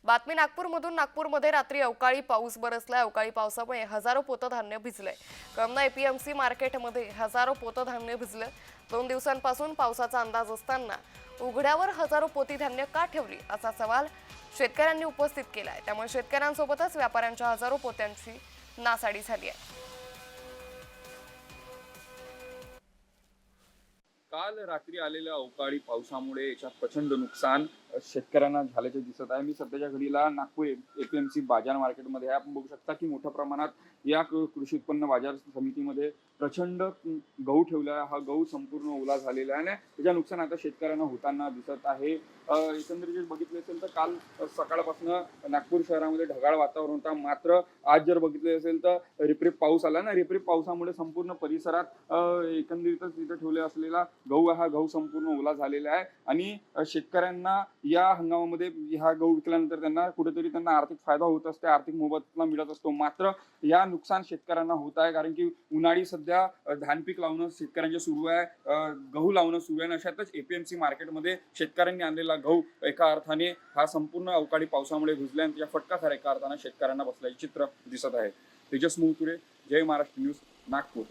बातमी नागपूरमधून. नागपूरमध्ये रात्री अवकाळी पाऊस बरसलाय. अवकाळी पावसामुळे हजारो पोतं धान्य भिजलंय. कमना एपीएमसी मार्केटमध्ये हजारो पोतं धान्य भिजलं. 2 दिवसांपासून पावसाचा अंदाज असताना उघड्यावर हजारो पोती धान्य का ठेवली असा सवाल शेतकऱ्यांनी उपस्थित केलाय. त्यामुळे शेतकऱ्यांसोबतच व्यापाऱ्यांच्या हजारो पोत्यांची नासाडी झाली आहे. काल रात्री आलेल्या अवकाळी पावसामुळे याच्यात प्रचंड नुकसान शेतकऱ्यांना झाल्याचे दिसत आहे. मी सध्याच्या घडीला नागपूर एपीएमसी बाजार मार्केटमध्ये आहे. आपण बघू शकता की मोठ्या प्रमाणात या कृषी उत्पन्न बाजार समितीमध्ये प्रचंड गहू ठेवला आहे. हा गहू संपूर्ण ओला झालेला आहे आणि त्याच्या नुकसान आता शेतकऱ्यांना होताना दिसत आहे. एकंदरीत बघितले असेल तर काल सकाळपासून नागपूर शहरामध्ये ढगाळ वातावरण होता. मात्र आज जर बघितले असेल तर रिपरिप पाऊस आला ना. रिपरिप पावसामुळे संपूर्ण परिसरात एकंदरीतच तिथे ठेवले असलेला हा गहू संपूर्ण ओला झालेला आहे आणि शेतकऱ्यांना या हंगामामध्ये हा गहू विकल्यानंतर त्यांना कुठेतरी आर्थिक फायदा होत असते, आर्थिक मोबदला मिळत असतो. मात्र या नुकसान शेतकऱ्यांना होत आहे कारण की उन्हाळी सध्या धान पीक लावणं शेतकऱ्यांचे सुरू आहे, गहू लावणं सुरू आहे. अशातच एपीएमसी मार्केटमध्ये शेतकऱ्यांनी आणलेला गहू एका अर्थाने हा संपूर्ण अवकाळी पावसामुळे भिजला आणि त्याच्या फटका खरा एका अर्थाने शेतकऱ्यांना बसल्याचे चित्र दिसत आहे. तेजस मुळतुरे, जय महाराष्ट्र न्यूज, नागपूर.